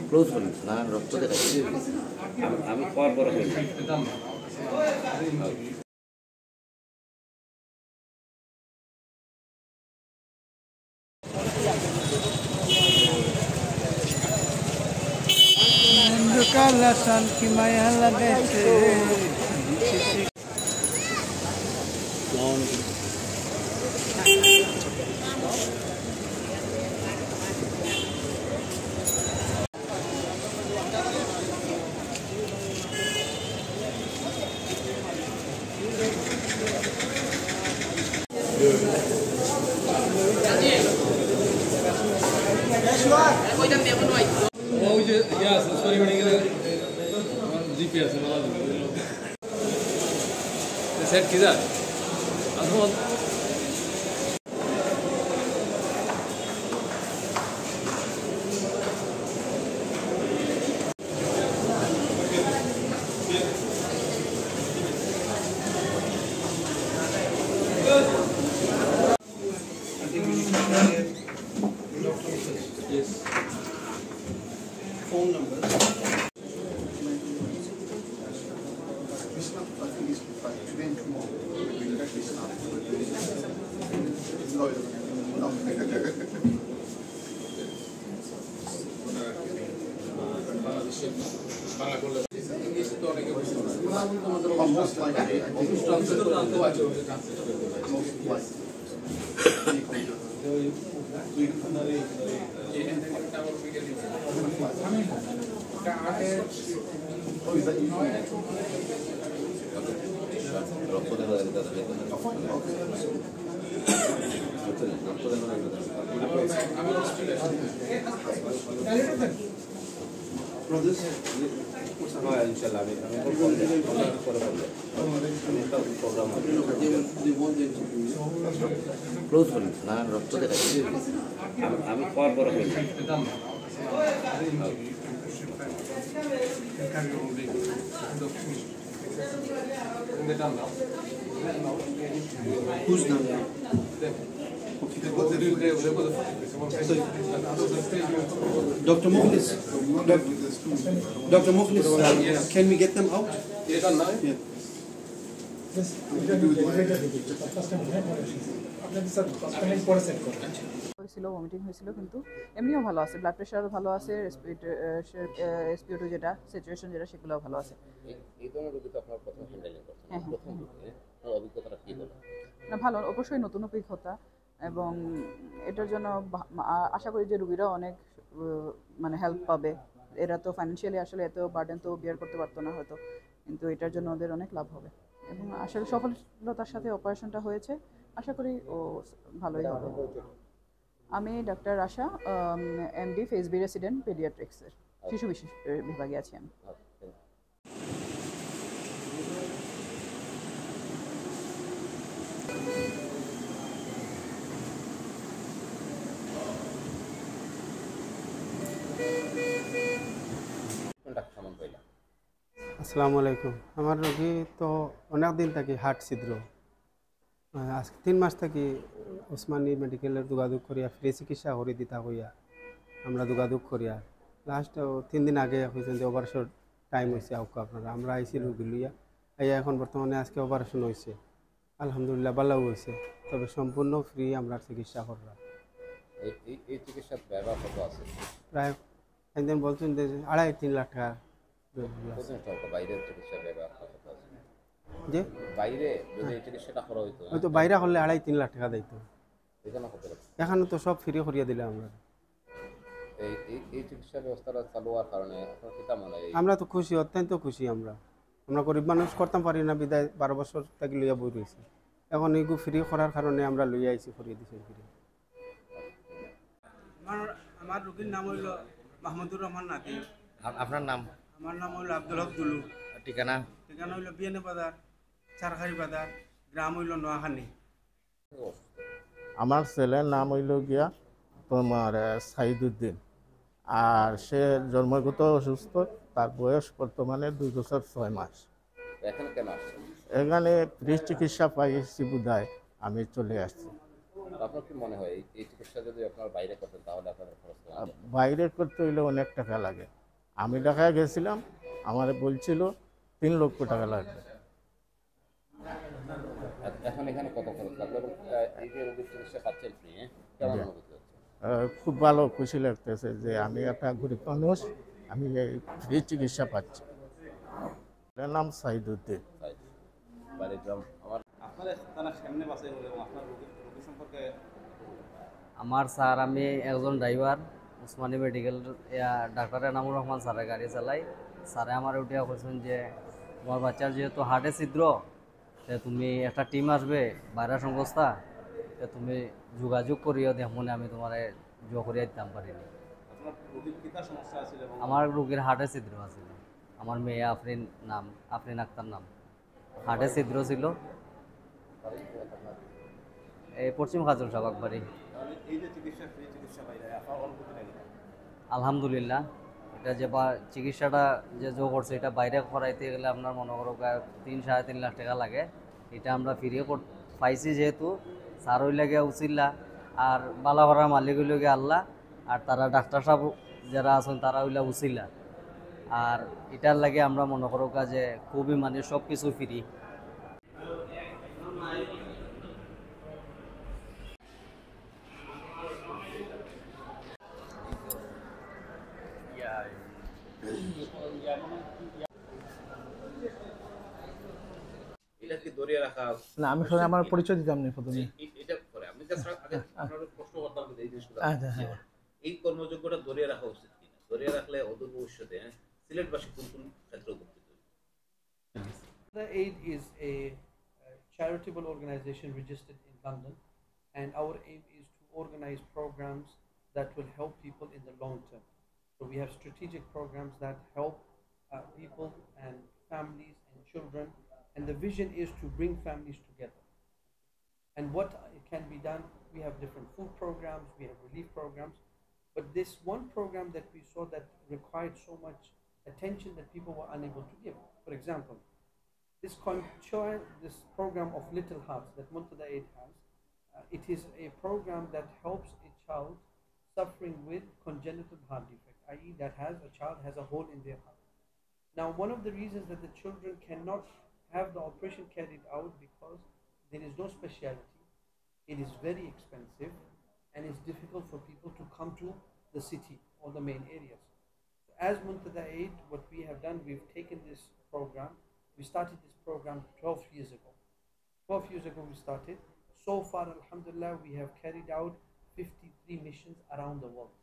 Close করি না রক্ত দেখাচ্ছি আমি পর বড় হই Kalasan kimaya lagete. Yes, sorry, GPS. Set किधर? अधूर Yes. Phone number. ক্লোজ করি না রক্ত দেখাচ্ছি আমি পর বড় হই Who's done that? Dr. Mukhlis. Dr. Mukhlis, can we get them out? Yeah. হয়েছিল ভমিটিং হয়েছিল কিন্তু এমনিও ভালো আছে ব্লাড প্রেশারও ভালো আছে এসপিও2 যেটা সিচুয়েশন যেটা সেগুলোও ভালো আছে এই ধরনের রোগী তো আপনার প্রথম হ্যান্ডেলিং করছেন প্রথম রোগী অভিজ্ঞতাটা কি হলো না ভালো অবশ্যই নতুন অভিজ্ঞতা এবং এটার জন্য আশা করি যে রোগীরা অনেক মানে হেল্প পাবে এরা তো ফাইন্যান্সিয়ালি আসলে এত বার্ডেন তো বিয়ার করতে পারতো না হয়তো কিন্তু এটার জন্য ওদের অনেক লাভ হবে এবং আসলে সফলতার সাথে অপারেশনটা হয়েছে আশা করি ও ভালোই হবে আমি ডাক্তার আশা এমডি ফেসবি রেসিডেন্ট পেডিয়াট্রিক্সের শিশু বিশেষ বিভাগে আছি আমি আসসালামু আলাইকুম আমার রোগী তো অনেক দিন থাকি হার্ট ছিদ্র আজ 3 মাস থাকি ওসমানী মেডিকেলের যোগাযোগ করিয়া ফ্রি চিকিৎসা করে দিতা কইয়া আমরা যোগাযোগ করিয়া লাস্ট 3 দিন আগে হয়েছেন যে অপারেশন টাইম হয়েছে আউকা আপনারা আমরা আইসি রোগী লইয়া আইয়া এখন বর্তমানে আজকে অপারেশন হয়েছে আলহামদুলিল্লাহ ভালো হয়েছে তবে সম্পূর্ণ ফ্রি আমরা চিকিৎসা করলাম এই চিকিৎসার ব্যয় কত আছে প্রায় একদিন বলছেন যে 2.5-3 লাখ টাকা বাইরের চিকিৎসার ব্যয় কত আছে যে বাইরে যদি চিকিৎসাটা করা হইতো হয়তো বাইরে হলে 2.5-3 লাখ টাকা দিত এখানে কত এখানে তো সব ফ্রি করিয়া দিলাম আমরা এই চিকিৎসা ব্যবস্থাটা চালু হওয়ার কারণে আপনার কি মনে হয় আমরা তো খুশি অত্যন্ত খুশি আমরা গরিব মানুষ করতাম পারি না বিদায় 12 বছর থেকে লইয়া বই রয়েছে এখন এইগু ফ্রি করার কারণে আমরা লইয়া আইছি করিয়ে দিছি ফ্রি আমার রোগীর নাম হইল মাহমুদুর রহমান নাদিম। আপনার নাম? আমার নাম হইল আব্দুল হক দুলু। ঠিকানা? ঠিকানা হইল বিয়ানি বাজার, চারখারি বাজার, গ্রাম হইল নোয়াখালী। আমার ছেলের নাম হইল গিয়া তোমার সাইদুদ্দিন, আর সে জন্মগত অসুস্থ, তার বয়স বর্তমানে 2 বছর 6 মাস। এখানে কেন আসছেন? এখানে ফ্রি চিকিৎসা পাইছি বুধায় আমি চলে আসছি। আপনার কি মনে হয় এই চিকিৎসা যদি আপনার বাইরে করতেন তাহলে আপনাদের খরচ কম? বাইরে করতে হইলে অনেক টাকা লাগে। আমি ঢাকায় গেছিলাম, আমার বলছিল 3 লক্ষ টাকা লাগবে। এখন এখানে কত খরচ লাগবে এবং এই যে রোগীর চিকিৎসা পাচ্ছেন ফ্রি, কেমন অনুভূতি হচ্ছে? খুব ভালো, খুশি লাগতেছে যে আমি একটা গরিব মানুষ, আমি এই ফ্রি চিকিৎসা পাচ্ছি। এর নাম সাইদুদ্দিন। বাড়ির গ্রাম আমার। আমার স্যার, আমি একজন driver, Usmani medical doctor Enamur Rahman স্যারের গাড়ি চালাই। স্যারে আমার উঠিয়া বলছেন যে তোমার বাচ্চার যেহেতু হার্টে ছিদ্র, তুমি একটা টিম আসবে বাইরের সংস্থা, তুমি যোগাযোগ করিও দেখুন, আমি তোমার যোগ করিয়া দিতাম পারিনি। আমার রোগীর হার্টে ছিদ্র আছিল। আমার মেয়ে আফরিন আক্তার নাম। হার্টে ছিদ্র ছিল। এই পশ্চিম খাজুল শাহবাগ বাড়ি। আলহামদুলিল্লাহ, এটা যে চিকিৎসাটা যে যোগ করছে, এটা বাইরে করাইতে গেলে আপনার মনে করো 3-3.5 লাখ টাকা লাগে। এটা আমরা ফিরিয়ে পাইছি যেহেতু স্যার ওই লাগে উচিল্লা, আর বালা করার মালিক হইল গিয়ে আল্লাহ, আর তারা ডাক্তার সাহেব যারা আছেন তারা হইলা উচিল্লা। আর এটার লাগে আমরা মনে করো যে খুবই মানে সব কিছু ফ্রি। এটা কি দরিয়া রাখা? না, আমি শুনে আমার পরিচয় দিতাম না প্রথমে। এটা করে আমি জাস্ট আগে আপনাদের প্রশ্ন করতাম যে এই জিনিসগুলো আচ্ছা, হ্যাঁ। এই কর্মযোগ্যটা দরিয়া রাখা উচিত কিনা, দরিয়া রাখলে অদূর ভবিষ্যতে সিলেটবাসী কোন কোন ক্ষেত্রে উপকৃত হবে? The Aid is a charitable organization registered in London, and our aim is to organize programs that will help people in the long term. So we have strategic programs that help people and families and children, and the vision is to bring families together. And what can be done, we have different food programs, we have relief programs, but this one program that we saw that required so much attention that people were unable to give. For example, this program of Little Hearts that Muntada Aid has, it is a program that helps a child suffering with congenital heart defect, i.e. that a child has a hole in their heart. Now, one of the reasons that the children cannot have the operation carried out because there is no specialty, it is very expensive, and it's difficult for people to come to the city or the main areas. So as Muntada Aid, what we have done, we've taken this program. We started this program 12 years ago. 12 years ago we started. So far, alhamdulillah, we have carried out 53 missions around the world.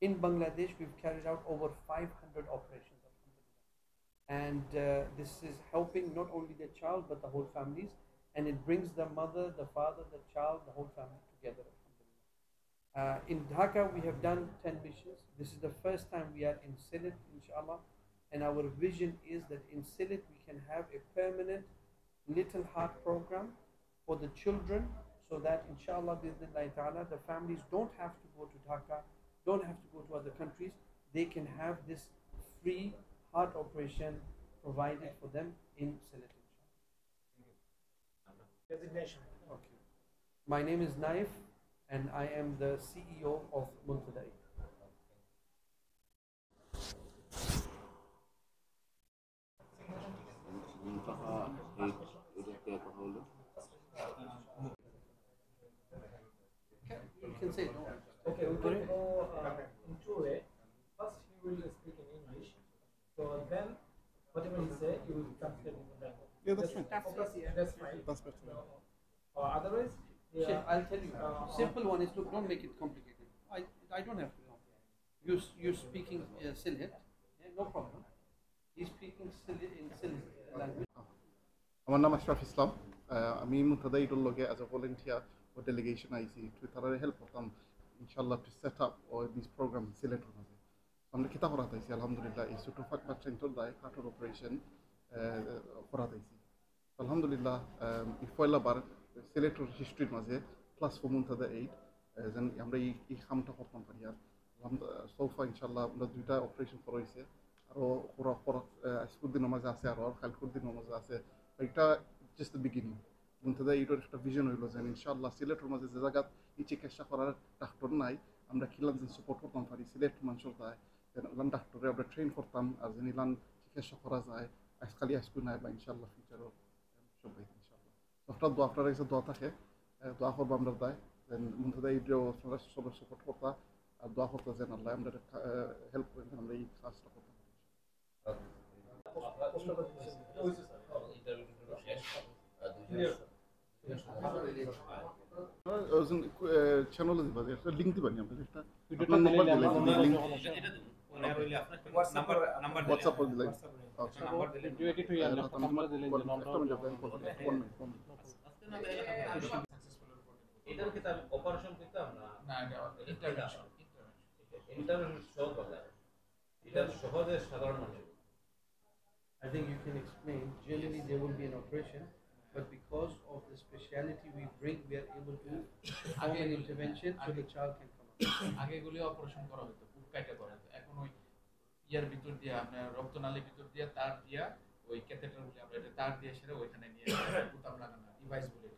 In Bangladesh, we've carried out over 500 operations, alhamdulillah. And this is helping not only the child, but the whole families. And it brings the mother, the father, the child, the whole family together, alhamdulillah. In Dhaka, we have done 10 missions. This is the first time we are in Sylhet, inshallah. And our vision is that in Sylhet we can have a permanent Little Heart program for the children, so that inshallah ta'ala, the families don't have to go to Dhaka, don't have to go to other countries. They can have this free heart operation provided for them in Sylhet, inshallah. Designation. Okay. My name is Naif and I am the CEO of Muntada Aid. You can say no. Okay, we can go in two ways. First, he will speak in English. So then, whatever he say, you will translate in the language. Yeah, that's fine. That's fine. That's better. Or otherwise, Sheikh, I'll tell you. Simple one is, look, don't make it complicated. I don't have to know. You're speaking Sylhet, yeah, no problem. He's speaking Sylhet in Sylhet language. আমার নাম আশরাফ ইসলাম। আমি মুনতাদা এইডর লগে as a volunteer ও delegation আইসি টু তারা হেল্প করতাম ইনশাল্লাহ to set up this program Sylhet হবে। আমরা কিতা করা হয়েছি আলহামদুলিল্লাহ এই ছোটো বাচ্চা ইন্তর দায় হার্টের অপারেশন করা হয়েছি আলহামদুলিল্লাহ পয়লা বার সিলেক্টর হিস্ট্রির মাঝে ক্লাস 4 মুনতাদা 8 যেন আমরা এই কামটা করতাম পারি আর সোফা ইনশাল্লাহ আমরা 2টা অপারেশন করা হয়েছে আরও আজকুর দিনের মাঝে আছে আরও কালকুর দিনের মাঝে আছে এটা জাস্ট দ্য বিগিনিং মুনতাদা 8-এর একটা ভিজন হইল যেন ইনশাল্লাহ সিলেটের মাঝে যে জায়গা এই চিকিৎসা করার ডাক্তার নাই আমরা কিলান যেন সাপোর্ট করতাম পারি সিলেট মানুষের দায় যেন ইলান ডাক্তারে আমরা ট্রেন করতাম আর যেন ইলান চিকিৎসা করা যায় আজকালই আজকুর নাই বা ইনশাল্লাহ ফিউচারও সবাই ইনশাল্লাহ আপনার দোয়া আপনার কাছে দোয়া থাকে দোয়া করবো আমরা দায় যেন মুনতাদা 8-ও আপনারা সবাই সাপোর্ট করতা আর দোয়া করতে যেন আল্লাহ আমরা হেল্প করেন আমরা এই কাজটা করতে পারি চ্যানেলে দিবা একটা লিঙ্ক দিবানি আপনাদের একটা আপনার নাম্বার দিলে লিঙ্ক হোয়াটসঅ্যাপ করে দিলে আচ্ছা নাম্বার দিলে এডিট হয়ে যাবে নাম্বার দিলে এটার কি তার অপারেশন করতাম না ইন্টারভেনশন সহজ কথা এটা সহজে সাধারণ মানুষ I think you can explain. Generally, there will be an operation, but because of the speciality we bring, we are able to perform an intervention so the child can come out. আগে গুলি operation করা হতো বুক কাটা করা হতো এখন ওই ইয়ার ভিতর দিয়ে আপনার রক্তনালীর ভিতর দিয়ে তার দিয়া ওই ক্যাথেটার গুলি আমরা এটা তার দিয়ে সেটা ওইখানে নিয়ে বোতাম লাগানো ডিভাইস বলে